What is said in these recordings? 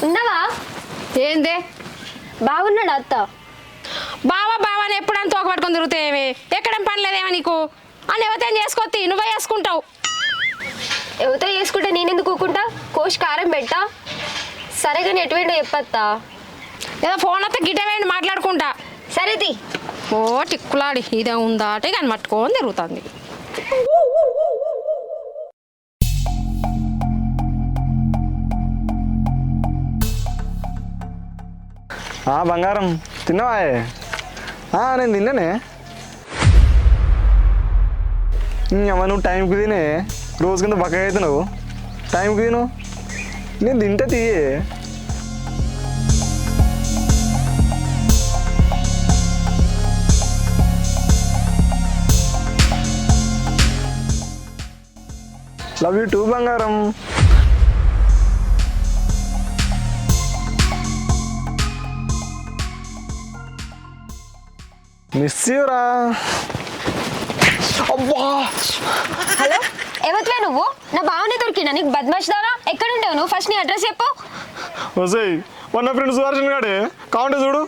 ఉన్నావా? ఏందే బాగున్నాడు అత్త. బావా బావాని ఎప్పుడంతా ఒక పట్టుకొని తిరుగుతాయేమి? ఎక్కడేం పని లేదేమో నీకు అని ఎవరితో చేసుకోత్తి నువ్వే చేసుకుంటావు. ఎవరితో చేసుకుంటే నేను ఎందుకు కూకుంటా? కోసి కారం పెట్టా. సరే కానీ ఎటువంటి చెప్పత్తా? ఏదో ఫోన్ వస్తే గిట్ట వేయండి మాట్లాడుకుంటా. సరేది. ఓ టిక్కులాడి ఇదే ఉందా అంటే కానీ పట్టుకొని తిరుగుతుంది. బంగారం తిన్నావా? నేను తిన్నానే. అమ్మ నువ్వు టైంకి తినే. రోజు కింద బక్కగా అయితే నువ్వు టైంకి తిను. నేను తింటే తీయే. లవ్ యూ టూ బంగారం. మిస్ యూరా. అబ్బా హలో, ఎవరివే నువ్వు? నా బావనే దొరికినా నీకు బద్మాష్ దారా? ఎక్కడుండేవు నువ్వు? ఫస్ట్ నీ అడ్రస్ చెప్పు. వసాయి వన్ ఫ్రెండ్ సుదర్శన్ గాడే కావంటే చూడు.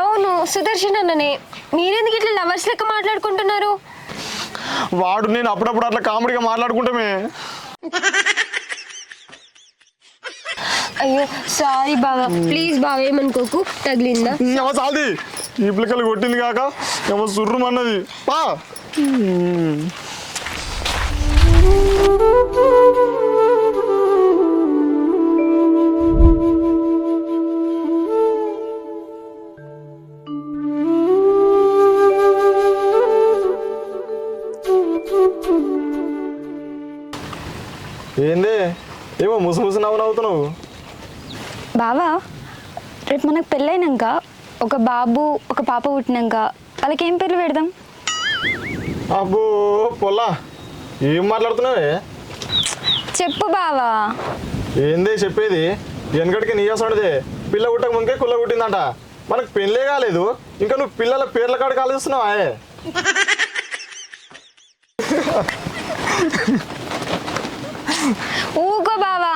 అవును సుదర్శన్ అన్ననే. మీరెందుకు ఇట్లా లవర్స్ లెక్క మాట్లాడుకుంటున్నారు? వాడు నేను అప్పుడప్పుడు అట్లా కామెడీగా మాట్లాడుకుంటామే. అయ్యో సారీ బావా, ప్లీజ్ బావ ఏమనుకోకు. తగిలిందా? చాలది ఈ పిల్లకలు కొట్టింది కాక ఏమో సుర్రుమన్నది. పా ఏంది ఏమో ముసు ముసు నవ్వుతున్నావు? బావా, రేపు మనకు పెళ్ళైనాక ఒక బాబు ఒక పాప పుట్టినాక వాళ్ళకి ఏం పేర్లు పెడదాం? అబ్బో పొల్లా ఏం మాట్లాడుతున్నావే? చెప్పు బావా. ఏందే చెప్పేది? వెనకటికి నీయసండదే పిల్ల పుట్టక ముందుకే కుల్ల పుట్టిందంట. మనకు పెళ్ళే కాలేదు ఇంకా నువ్వు పిల్లల పేర్ల కాడికి ఆలోచిస్తున్నావా? ఊకో బావా,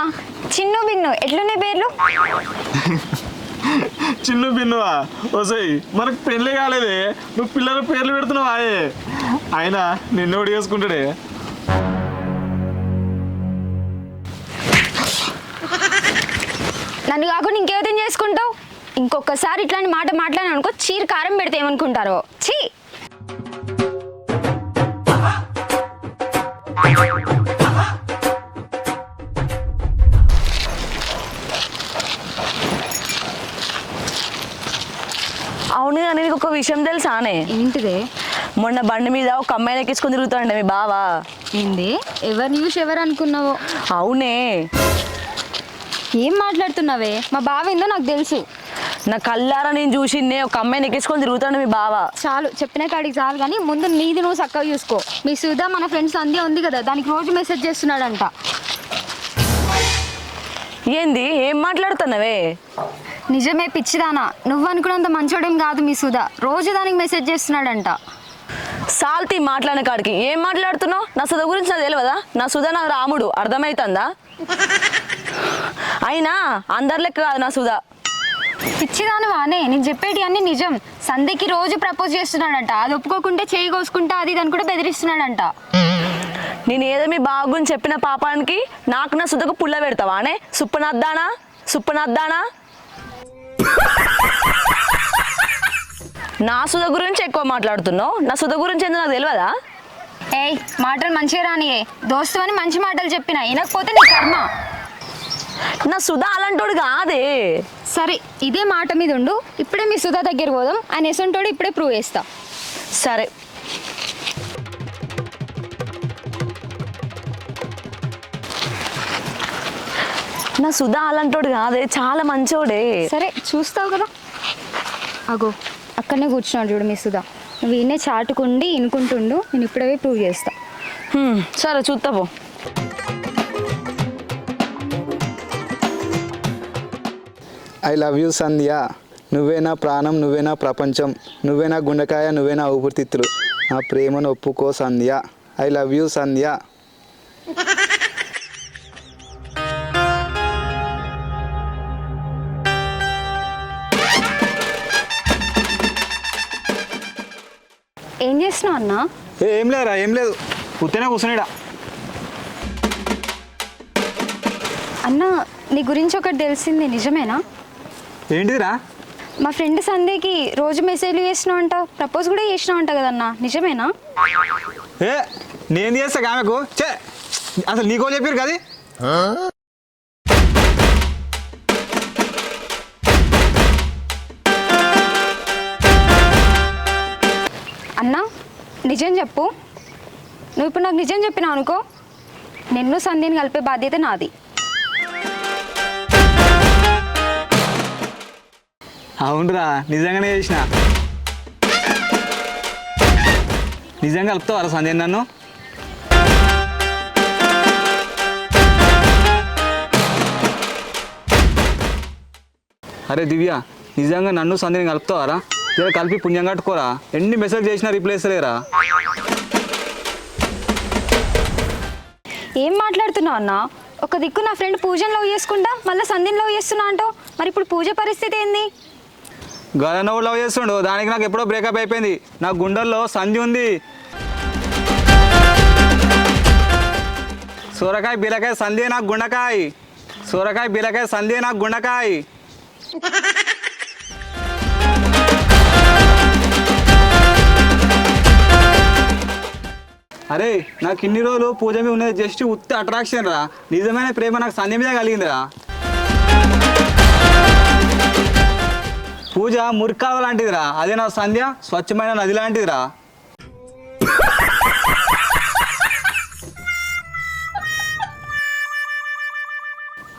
చిన్ను బిన్ను ఎట్లున్నాయి పేర్లు? చిన్ను బిన్నువా? వసాయి మనకు పెళ్ళే కాలేదే నువ్వు పిల్లల పేర్లు పెడుతున్నావా? అయినా నిన్నోడు చేసుకుంటాడే. నన్ను కాకుండా ఇంకేవిధం చేసుకుంటావు? ఇంకొకసారి ఇట్లాంటి మాట మాట్లాడినా అనుకో చీర కారం పెడితే ఏమనుకుంటారో. ఛీ. అవును కానీ నీకు ఒక విషయం తెలుసానే? ఏంటిదే? మొన్న బండి మీద ఒక అమ్మాయిని ఎక్కించుకొని తిరుగుతాండే మీ బావా. ఏంది? ఎవరిని చూసి ఎవరు అనుకున్నావో? అవునే. ఏం మాట్లాడుతున్నావే? మా బావ ఏందో నాకు తెలుసు. నా కళ్ళారా నేను చూసిందే ఒక అమ్మాయిని ఎక్కించుకొని తిరుగుతాడు మీ బావా. చాలు, చెప్పిన కాడికి చాలు. కానీ ముందు నీది నువ్వు చక్కగా చూసుకో. మీ సుధా మన ఫ్రెండ్స్ అందే ఉంది కదా, దానికి రోజు మెసేజ్ చేస్తున్నాడంట. ఏంది ఏం మాట్లాడుతున్నావే? నిజమే పిచ్చిదానా, నువ్వు అనుకున్నంత మంచోడేం కాదు మీ సుధా. రోజు దానికి మెసేజ్ చేస్తున్నాడంట. సాల్తీ మాట్లాడిన కాడికి ఏం మాట్లాడుతున్నావు? నా సుధ గురించి నాకు తెలియదా? నా సుధ నాకు రాముడు, అర్థమవుతుందా? అయినా అందరి లెక్క కాదు నా సుధ. పిచ్చిదానవానే, నేను చెప్పేటి అన్ని నిజం. సంధ్యకి రోజు ప్రపోజ్ చేస్తున్నాడంట. అది ఒప్పుకోకుంటే చేయి కోసుకుంటా అది దాన్ని కూడా బెదిరిస్తున్నాడంట. నేను ఏదో మీ బావ గురించి చెప్పిన పాపానికి నాకు నా సుధకు పుల్ల పెడతావా అనే? సుప్పనద్దానా సుప్పనద్దానా? నా సుధ గురించి ఎక్కువ మాట్లాడుతున్నావు. నా సుధ గురించి ఏందో నాకు తెలియదా? ఏయ్, మాటలు మంచిగా రానియే. దోస్తు అని మంచి మాటలు చెప్పిన వినకపోతే నీ కర్మ. నా సుధ అలాంటోడు కాదే. సరే, ఇదే మాట మీద ఉండు. ఇప్పుడే మీ సుధా దగ్గర పోదాం. ఆయన ఎసంటోడు ఇప్పుడే ప్రూవ్ చేస్తా. సరే. నా సుధ అలాంటోడు కాదే, చాలా మంచోడే. సరే చూస్తావు కదా. అగో అక్కడనే కూర్చున్నాడు చూడు మీ సుధా. నువ్వు ఈయనే చాటుకుండి ఇనుకుంటుండు. నేను ఇప్పుడే ప్రూవ్ చేస్తా. సరే చూస్తావు. ఐ లవ్ యూ సంధ్య. నువ్వే నా ప్రాణం, నువ్వే నా ప్రపంచం, నువ్వే నా గుండెకాయ, నువ్వే నా ఊపిరితిత్తులు. నా ప్రేమను ఒప్పుకో సంధ్య. ఐ లవ్ యూ సంధ్య. చేస్తున్నావు అన్న? ఏం లేదురా, ఏం లేదు, ఉత్తనే కూర్చునిడా. అన్న నీ గురించి ఒకటి తెలిసింది, నిజమేనా? ఏంటిదిరా? మా ఫ్రెండ్ సంధ్యకి రోజు మెసేజ్లు చేసినావు అంట, ప్రపోజ్ కూడా చేసినావు అంట కదన్నా, నిజమేనా? ఏ నేను చేస్తా ఆమెకు, చే అసలు నీకో చెప్పారు కదా. అన్న నిజం చెప్పు, నువ్వు ఇప్పుడు నాకు నిజం చెప్పినావు అనుకో, నిన్ను సంధ్యని కలిపే బాధ్యత నాది. అవునురా, నిజంగానే చేసిన. నిజంగా కలుపుతావారా సంధ్య నన్ను? అరే దివ్య, నిజంగా నన్ను సంధ్యని కలుపుతావారా? జర కలిపి పుణ్యం కట్టుకోరా. ఎన్ని మెసేజ్ చేసినా రిప్లై ఇస్తలేరా? ఏం మాట్లాడుతున్నావు అన్న? ఒక దిక్కు నా ఫ్రెండ్ పూజను లవ్ చేసుకుంటా, మళ్ళీ సంధ్యని లవ్ చేస్తున్నా అంటావు, మరి ఇప్పుడు పూజ పరిస్థితి ఏంది? గదనవ్వు లవ్ చేస్తుండు, దానికి నాకు ఎప్పుడో బ్రేకప్ అయిపోయింది. నా గుండెల్లో సంధ్య ఉంది. సూరకాయ బీరకాయ సంధ్య నాకు గుండకాయ, సూరకాయ బీరకాయ సంధ్య నాకు గుండకాయ. అరే నాకు ఇన్ని రోజులు పూజ మీద ఉన్నది జస్ట్ ఉత్తి అట్రాక్షన్ రా. నిజమైన ప్రేమ నాకు సంధ్య మీద కలిగిందిరా. పూజ మురికాల లాంటిదిరా, అదే నా సంధ్య స్వచ్ఛమైన నది లాంటిదిరా.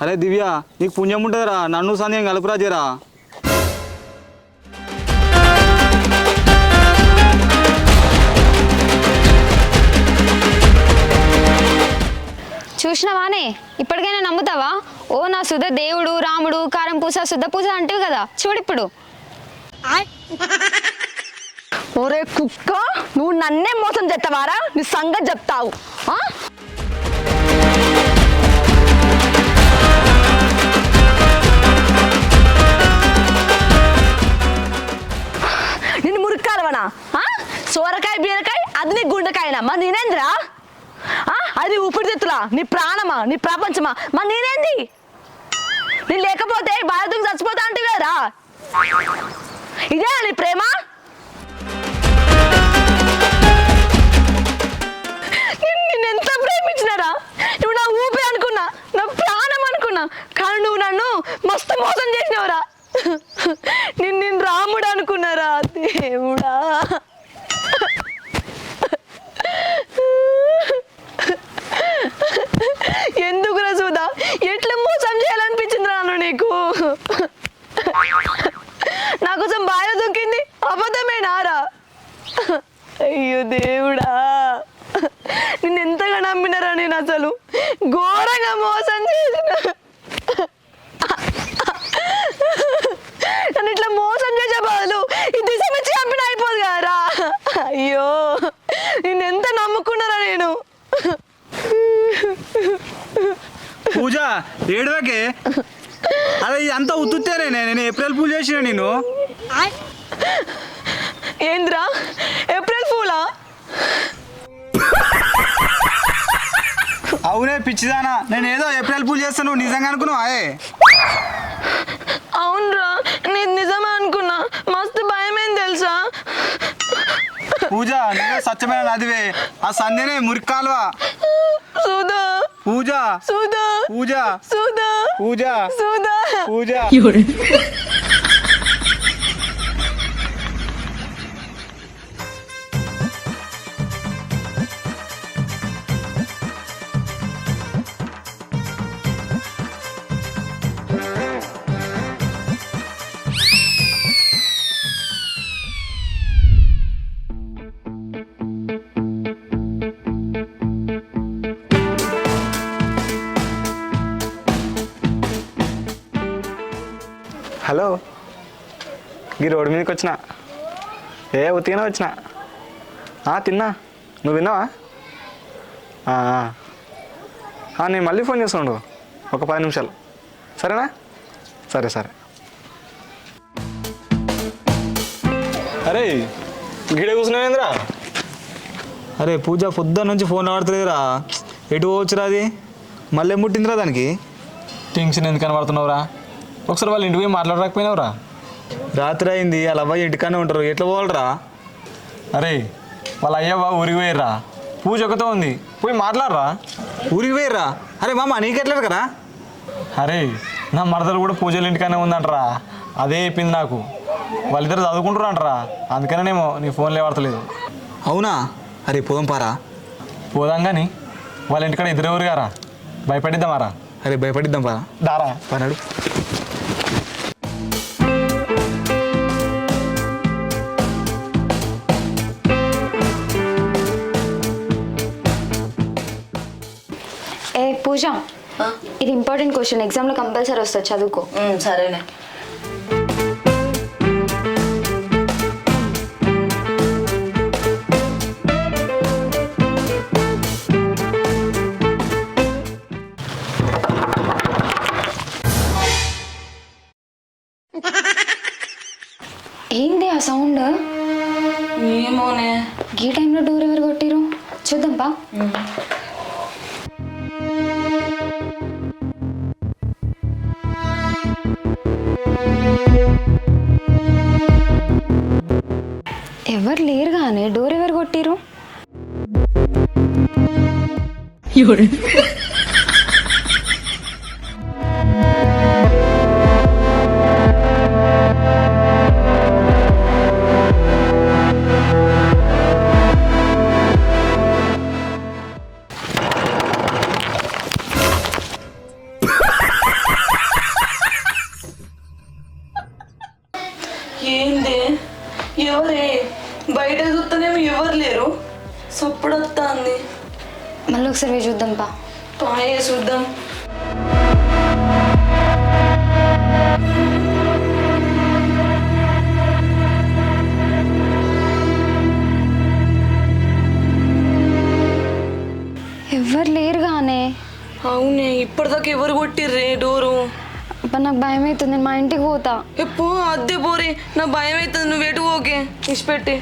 అరే దివ్య, నీకు పుణ్యం ఉంటుందిరా, నన్ను సంధ్యం కలుపురా జరా. చూసినవానే, ఇప్పటికైనా నమ్ముతావా? ఓ నా సుధ దేవుడు, రాముడు, కారం పూస, శుద్ధ పూజ అంటావు కదా, చూడు ఇప్పుడు. ఒరే కుక్క, నువ్వు నన్నే మోసం చేస్తావారా? నీ సంగతి చెప్తావు. నిన్ను మురికాలవనా? సోరకాయ బీరకాయ అది నీ గుండెకాయనా? మా నేనేంద్రా? అది ఊపిరితిత్తులా? నీ ప్రాణమా? నీ ప్రపంచమా? మా నేనేంది? నేను లేకపోతే బాధకు చచ్చిపోతా అంటే కదరా. ఇదే నీ ప్రేమ? నిన్నెంత ప్రేమించినారా? నువ్వు నా ఊపిరి అనుకున్నా, నా ప్రాణం అనుకున్నా, కానీ నువ్వు నన్ను మస్తు మోసం చేసినావురా. నేను రాముడు అనుకున్నారా దేవుడా. ఎందుకు రసూదా ఎట్లా మోసం చేయాలనిపించింది నన్ను నీకు? నా కోసం బాగా దొక్కింది అబద్ధమేనారా? అయ్యో దేవుడా, నిన్ను ఎంతగా నమ్మినారా నేను? అసలు ఘోరంగా మోసం చేసిన. నన్ను ఇట్లా మోసం చేసే బదులు ఈ దిశ మించి చంపిన అయిపోదు కదరా. అయ్యో, నిన్ను ఎంత నమ్ముకున్నారా నేను. పూజ ఏడువకే, అదే అంతా ఉత్తుతేనే. నేను ఏప్రిల్ పూజ చేసిన. నేను ఏంద్రా ఏప్రిల్ ఫూలా? అవునే పిచ్చిదానా, నేను ఏదో ఏప్రిల్ పూజ చేస్తాను, నువ్వు నిజంగా అనుకున్నావు? ఆయే అవునరా, నేను నిజమే అనుకున్నా. మస్తు భయమేం తెలుసా? పూజ నువ్వే స్వచ్ఛమైన నదివే, ఆ సంధ్యనే మురికాలువా. సుధా, పూజ సుధా, పూజ సుధా, పూజ సుధా. పూజ. హలో, ఈ రోడ్డు మీదకి వచ్చిన. ఉత్తిగానే వచ్చిన. తిన్నా, నువ్వు తిన్నావా? నేను మళ్ళీ ఫోన్ చేస్తాను, ఒక 10 నిమిషాలు. సరేనా? సరే సరే. అరే గిడే కూర్చున్నావేంద్రా? అరే పూజ పొద్దున్న నుంచి ఫోన్ ఆడుతుందిరా, ఎటు పోవచ్చురా? అది మళ్ళీ ముట్టిందిరా దానికి. టెన్షన్ ఎందుకని పడుతున్నావురా? ఒకసారి వాళ్ళ ఇంటికి పోయి మాట్లాడరాకపోయినావురా? రాత్రి అయింది, వాళ్ళ అబ్బాయి ఇంటికానే ఉంటారు, ఎట్లా పోవాలరా? అరే వాళ్ళ అయ్యవ్వ ఊరికి పోయిర్రా, పూజ ఒకతో ఉంది, పోయి మాట్లాడరా. ఊరికి పోయిర్రా? అరే మామ నీకెట్లేదు కదా? అరే నా మరదలు కూడా పూజల ఇంటికానే ఉందంటరా, అదే చెప్పింది నాకు. వాళ్ళిద్దరు చదువుకుంటారు అంటరా, అందుకనేమో నీ ఫోన్ లేవడతలేదు. అవునా? అరే పోదాం పారా. పోదాం కానీ వాళ్ళ ఇంటికాడ ఇద్దరెవరు గారా, భయపడిద్దామారా? అరే భయపడిద్దాం పారా. దారా పన్నాడు. ఏ పూజ, ఇది ఇంపార్టెంట్ క్వశ్చన్, ఎగ్జామ్లో కంపల్సరీ వస్తుంది, చదువుకో. సరేనే. ఏంది ఆ సౌండ్? ఏమోనే. ఈ టైంలో డోర్ ఎవరు కొట్టిరు? చూద్దాం పా. ఎవరు లేరు కానీ డోర్ ఎవరు కొట్టిరు? ఏంది? ఎవరే? బయట చూస్తేనేమో ఎవరు లేరు, సప్పుడు వస్తుంది. మళ్ళీ ఒకసారి పోయి చూద్దాం పా. పాయే చూద్దాం. ఎవరు లేరు కానీ. అవునే, ఇప్పటిదాకా ఎవరు కొట్టిర్రే డోరు? అప్పుడు నాకు భయం అవుతుంది, నేను మా ఇంటికి పోతా. ఎప్పు అద్దె పోరే, నా భయం అవుతుంది, నువ్వు ఎటు ఓకే ఇచ్చిపెట్టి.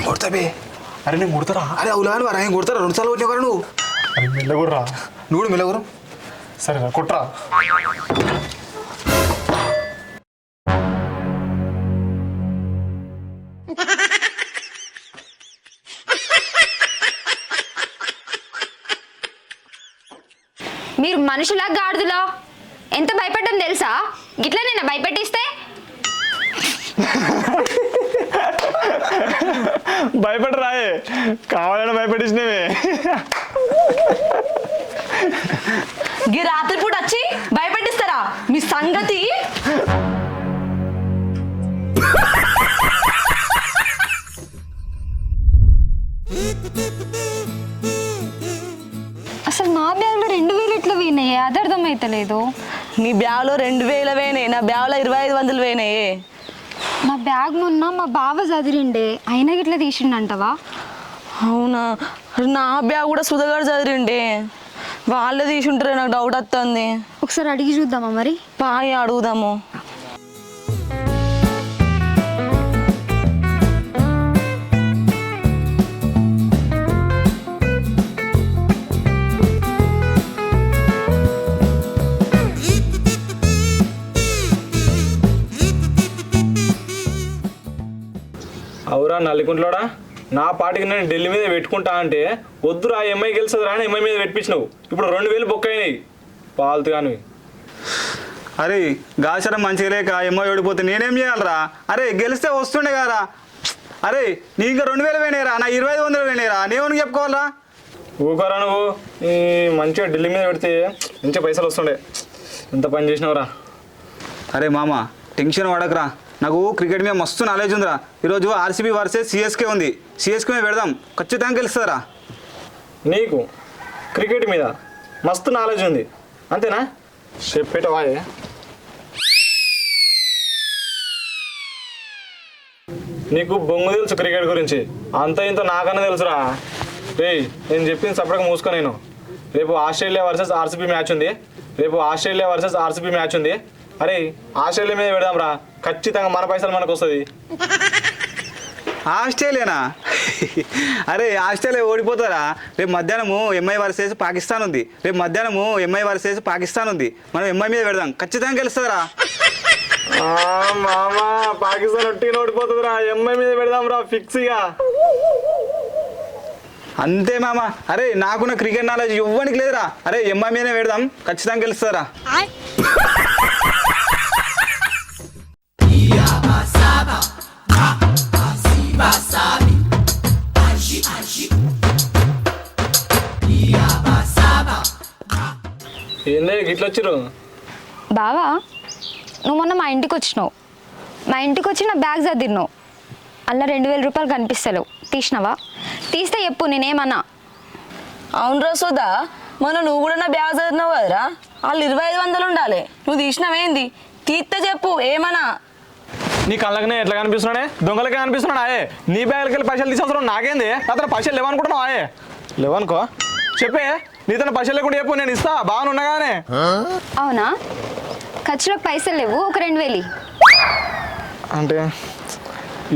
కొడతాబే. అరే నేను కుడతారా? అరే అవులాను వారా, ఏం కొడతారా? 2 సార్లు కొట్టినా నువ్వు. అరే మెల్లగుర్రా. నువ్వు కూడా మెల్లగురు. సరేనా కుట్రా. మీరు మనుషులా గాడిదలో? ఎంత భయపడ్డం తెలుసా? గిట్లా నేను భయపెట్టిస్తే భయపడరాయే, కావాలని భయపెట్టించినవే. ఈ రాత్రిపూట వచ్చి భయపెట్టిస్తారా మీ సంగతి? అసలు నా బ్యాగ్లో 2000 ఎట్లా పోయినాయి? అది అర్థమైతలేదు. నీ బ్యాగ్లో 2000 వేనాయి, నా బ్యాగ్లో 2500 వేనాయి. నా బ్యాగ్ మొన్న మా బావ చదిరిండే, అయినా గిట్లా తీసిండంటవా? అవునా? నా బ్యాగ్ కూడా సుధగాడు చదిరిండే, వాళ్ళే తీసుంటారే, నాకు డౌట్ వస్తుంది. ఒకసారి అడిగి చూద్దామా మరి? పాయి అడుగుదాము. అవురా నల్లికుంట్లోడా, నా పాటికి నేను ఢిల్లీ మీద పెట్టుకుంటా అంటే వద్దురా, ఎంఐ గెలుస్తుందిరా అని ఎంఐ మీద పెట్టించినావు. ఇప్పుడు 2000 బొక్క అయినాయి పాలతు కానీ. అరే గాసరం మంచిగా లేక ఏమో ఓడిపోతే నేనేం చేయాలరా? అరే గెలిస్తే వస్తుండే కదరా. అరే నీ ఇంకా 2000 వేనేరా, నా 2500 వేనేరా, నేమని చెప్పుకోవాలరా? ఊకోరా నువ్వు. ఈ మంచిగా ఢిల్లీ మీద పెడితే మంచిగా పైసలు వస్తుండే. ఎంత పని చేసినావురా? అరే మామ టెన్షన్ పడకరా, నాకు క్రికెట్ మీద మస్తు నాలెడ్జ్ ఉందిరా. ఈరోజు ఆర్సీబీ వర్సెస్ సిఎస్కే ఉంది, సిఎస్కే మీద పెడదాం, ఖచ్చితంగా గెలుస్తారా. నీకు క్రికెట్ మీద మస్తు నాలెడ్జ్ ఉంది అంతేనా? చెప్పేటవాయే. నీకు బొంగు తెలుసు క్రికెట్ గురించి, అంత ఇంత నాకన్నా తెలుసురా. రేయ్ నేను చెప్పింది సపరేట్గా మూసుకో. నేను రేపు ఆస్ట్రేలియా వర్సెస్ ఆర్సీబీ మ్యాచ్ ఉంది. అరే ఆస్ట్రేలియా మీద పెడదాం రా, ఖచ్చితంగా మన పైసలు మనకు వస్తుంది. ఆస్ట్రేలియానా? అరే ఆస్ట్రేలియా ఓడిపోతారా? రేపు మధ్యాహ్నము ఎంఐ వర్సెస్ పాకిస్తాన్ ఉంది. మనం ఎంఐ మీద పెడదాం, ఖచ్చితంగా గెలుస్తుందిరా. మామా పాకిస్తాన్ ఒట్టిగా ఓడిపోతుంది రా, ఎంఐ మీద పెడదాం రా ఫిక్స్గా. అంతే మామ. అరే నాకున్న క్రికెట్ నాలెడ్జ్ ఇవ్వడానికి లేదురా. అరే ఎంఐ మీదనే పెడదాం, ఖచ్చితంగా గెలుస్తారా. ఏందే గిట్ల వచ్చిర్రు? బావా నువ్వు మొన్న మా ఇంటికి వచ్చినావు, మా ఇంటికి వచ్చి నా బ్యాగ్ చదివినావు, అలా 2000 రూపాయలు కనిపిస్తలేవు, తీసినావా? తీస్తే చెప్పు నేనేమన్నా. అవునరా సుధా, మొన్న నువ్వు కూడా నా బ్యాగ్ చదివినావు కదరా, వాళ్ళు 2500 ఉండాలి, నువ్వు తీసినావేంది? తీస్తే చెప్పు ఏమన్నా. నీ కళ్ళకనే ఎట్లా కనిపిస్తున్నాడే? దొంగలకే కనిపిస్తున్నాడు ఆయే. నీ బ్యాగ్లకి వెళ్ళి పైసలు తీసేవసరం నాకేంది? అతను పైసలు లేవనుకుంటున్నావు ఆయే? లేవనుకో చెప్పే, నీతన పైసలు లేకుండా చెప్పు, నేను ఇస్తా బాగానే ఉన్నాగానే. అవునా? ఖర్చులకు పైసలు లేవు, ఒక 2000 అంటే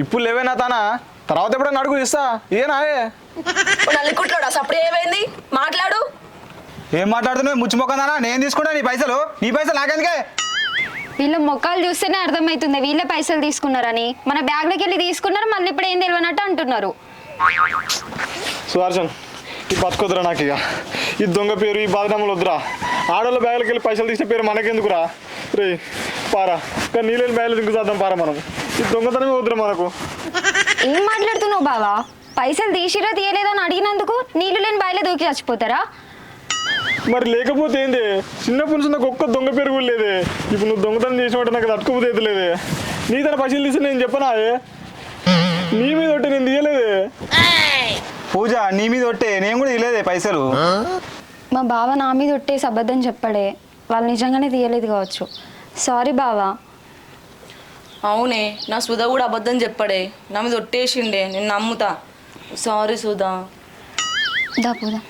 ఇప్పుడు లేవేనా తానా, తర్వాత ఎప్పుడైనా అడుగు ఇస్తా. ఏనాయే నల్లికుట్లోడా సప్పుడు ఏమైంది? మాట్లాడు. ఏం మాట్లాడుతున్నావు ముచ్చిమొక్కదానా? నేను తీసుకుంటా నీ పైసలు నాకెందుకే? వీళ్ళ మొక్కలు చూస్తేనే అర్థమవుతుంది వీళ్ళే పైసలు తీసుకున్నారని. మన బ్యాగ్లోకి వెళ్ళి తీసుకున్నారు, మళ్ళీ ఇప్పుడు ఏం తెలియనట్టు అంటున్నారు. సుదర్శన్ ఈ బతుకొద్దురా నాకు, ఇక ఈ దొంగ పేరు ఈ బాధనమ్మలు వద్దురా. ఆడోళ్ళ బ్యాగులకి వెళ్ళి పైసలు తీసిన పేరు మనకెందుకురా? రే పారా, కానీ నీళ్ళని బ్యాగులు దింకు చేద్దాం పారా. మనం ఈ దొంగతనమే వద్దురా మనకు. ఏం మాట్లాడుతున్నావు బావా? పైసలు తీసిరా తీయలేదా అని అడిగినందుకు నీళ్ళు లేని బాయిలో దూకి చచ్చిపోతారా? మరి లేకపోతే ఏంది? చిన్నప్పటి నుంచి నాకు ఒక్క దొంగ పేరు కూడా లేదే. ఇప్పుడు నువ్వు దొంగతనం చేసినట్టు నాకు తట్టుకోపోతే ఎదులేదే. నీ తన పైసలు తీసి నేను చెప్పనా? నీ మీద ఒట్టి నేను తీయలేదే. పూజ నీ మీద ఒట్టే, నేను కూడా తీయలేదే పైసలు. మా బావ నా మీద ఒట్టేసి అబద్ధం చెప్పాడే, వాళ్ళు నిజంగానే తీయలేదు కావచ్చు. సారీ బావా. అవునే, నా సుధా కూడా అబద్ధం చెప్పడే, నా మీద ఒట్టేసిండే, నేను నమ్ముతా. సారీ సుధా. దా పోదా.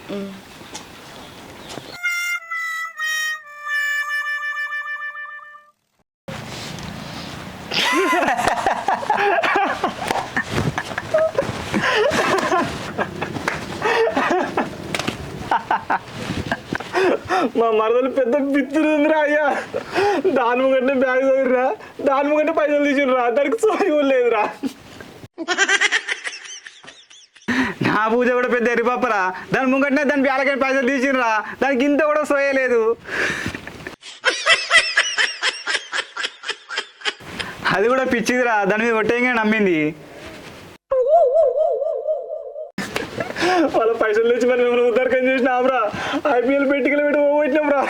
మా మరదలు పెద్ద పిత్తురుందిరా అయ్యా. దాని ముగంటే బ్యాగ్ చదివిరా, దాని ముగంటే పైసలు తీసిరా, దానికి సోయి కూడా లేదురా. నా పూజ కూడా పెద్ద ఎరిపాపరా, దాని ముంగటనే దాని బ్యాలకై పైసలు తీసిరా, దానికి ఇంత కూడా సోయలేదు. అది కూడా పిచ్చిదిరా, దాని మీద ఒట్టేయంగా నమ్మింది. వాళ్ళ పైసలు తెచ్చి మరి మేము ఉద్దరకం చేసినాంరా, ఐపీఎల్ పెట్టికలు పెట్టి పోగొట్టినాంరా.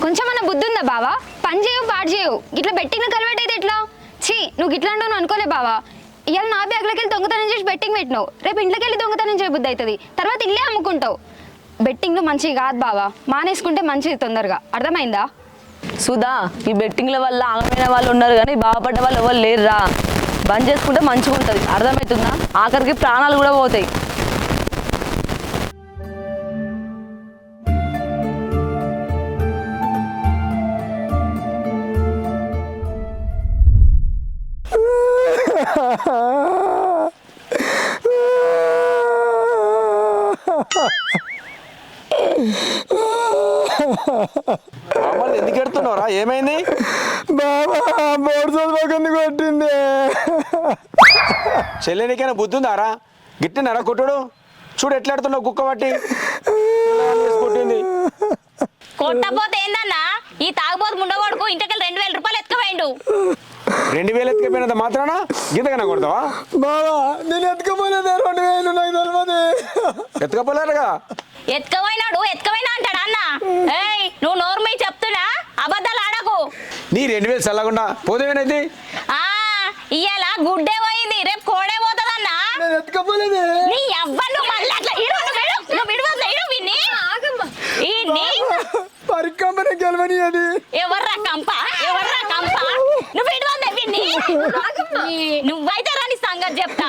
కొంచెం అన్న బుద్ధి ఉందా బావా? పని చేయవు పాడు చేయవు, ఇట్లా బెట్టింగ్ కలవట్ అయితే ఎట్లా? ఛీ, నువ్వు ఇట్లా అంటావు అనుకోలే బావా. ఇవాళ నా బ్యాగ్లోకి వెళ్ళి దొంగతనం చేసి బెట్టింగ్ పెట్టినావు, రేపు ఇంట్లోకి వెళ్ళి దొంగతనం చేయబుద్ధి అవుతుంది, తర్వాత ఇల్లే అమ్ముకుంటావు. బెట్టింగ్లు మంచివి కాదు బావా, మానేసుకుంటే మంచిది తొందరగా, అర్థమైందా? సుధా, ఈ బెట్టింగ్ల వల్ల ఆగమైన వాళ్ళు ఉన్నారు కానీ బాగుపడ్డ వాళ్ళు ఎవరు లేరురా. బంద్ చేసుకుంటే మంచిగా ఉంటుంది, అర్థమవుతుందా? ఆఖరికి ప్రాణాలు కూడా పోతాయి. ఎందుకు ఎడుతున్నావురా? ఏమైంది? బాబా బోర్డు చదువుకుంది కొట్టింది. చెల్లెనికైనా బుద్ధి ఉందారా? గిట్టినారా కొట్టుడు? చూడు ఎట్లా ఎడుతున్నావు, కుక్క పట్టి కొట్టింది. కొట్టపోతే ఏందన్నా, ఈ తాగుబోతు ముండగోడుకు ఇంటికెళ్ళి 2000 రూపాయలు ఎత్తుకుపోయిండు. 2000 ఎత్తుకపోయినంత మాత్రాన గీతకన్నా కొడతావా? బాబా నేను ఎత్తుకపోలేదు, 2000 నాకు తెలియదు. ఎత్తుకపోలేరుగా. ఎత్తుకపోయినా అంటాడు అన్న. ఏయ్, నువ్వు నోర్మై చెప్తున్నా, అబద్ధాలు ఆడకు. నీ 2000 చల్లకుండా పోదేమైనది? ఇయ్యాల గుడ్డే పోయింది రేపు కోడే పోతుందన్నా ఎత్తుకపోలేదే నీ ఎవ్వరు మళ్ళీ అట్లా నువ్వు విడవద్దు ఇడు విన్ని ఈయన్ని పరికంపనే గెలవని అది ఎవర్రా కంప నువ్వు విడవద్దు విన్ని నువ్వైతే రాని సంగతి చెప్తా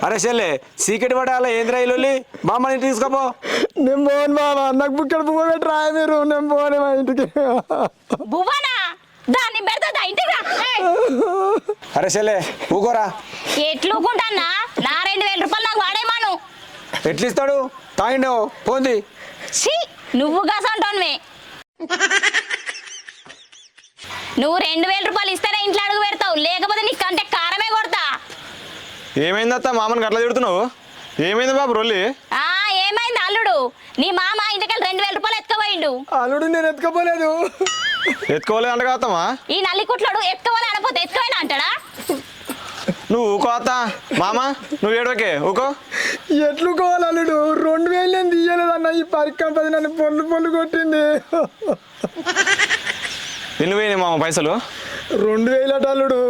అరే చెల్లె సీకెట్ పడాల ఏంద్రా ఇల్లు మామని తీసుకోపో. నేను పోను బాబా నాకు బుక్కడ పువ్వు పెట్టి రాయ మీరు నేను పోనే మా ఇంటికి బువ్వనా దాన్ని పెడతా ఇంటికి రా అరే చెల్లె ఊకోరా. ఎట్లుకుంటానా నా 2000 రూపాయలు నాకు వాడేమాను ఎట్లిస్తాడు తాగిండో పోంది. ఛీ నువ్వు కాసంటోన్వే నువ్వు 2000 రూపాయలు ఇస్తేనే ఇంట్లో అడుగు పెడతావు లేకపోతే నీకు కంటే కారమే కొడతా. ఏమైంది అత్త మామని అట్లా తిడుతున్నావు? ఏమైంది బాబు రొల్లి? ఏమైంది అల్లుడు నీ మామ ఇంటికెళ్ళి 2000 రూపాయలు ఎత్తుకపోయిండు. అల్లుడు నేను ఎత్తుకపోలేదు. ఎత్తుకోలేదు అంట కాతమ్మా. ఈ నల్లికుట్లోడు ఎత్తుకోవాలి అనపోతే ఎత్తుకోవాలి అంటాడా? నువ్వు ఊకో అత్త మామ నువ్వు ఏడవకే ఊకో. ఎట్లుకోవాలి అల్లుడు 2000 నేను తీయలేదన్న ఈ పరికంపది నన్ను పొల్లు కొట్టింది. ఎన్ని పోయినాయి మామ పైసలు? 2000 అట అల్లుడు.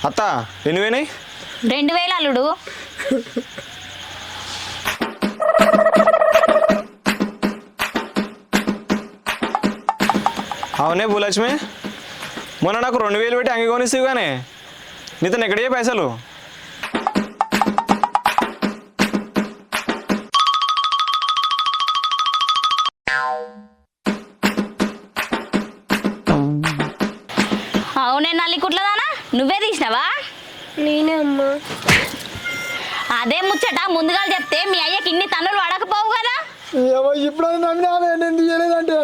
అత్త ఎన్ని పోయినాయి? 2000 అల్లుడు. అవునే భూలక్ష్మి మొన్న నాకు 2000 పెట్టి అంగి కొనిస్తావు కానీ నీతో ఎక్కడే పైసలు? అవునే నల్లికుట్లదానా నువ్వే తీసినావా? నేనే అమ్మా. అదే ముచ్చట ముందుగా చెప్తే మీ అయ్యకి ఇన్ని తన్నులు పడకపోవు కదా. ఇప్పుడు నమ్మినావే నేను తీయలేదంటే.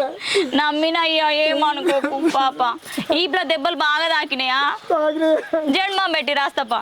నమ్మిన అయ్యా ఏమనుకోకు పాప. ఇప్పుడు దెబ్బలు బాగా తాకినాయా? జన్మం పెట్టి రాస్తప్ప.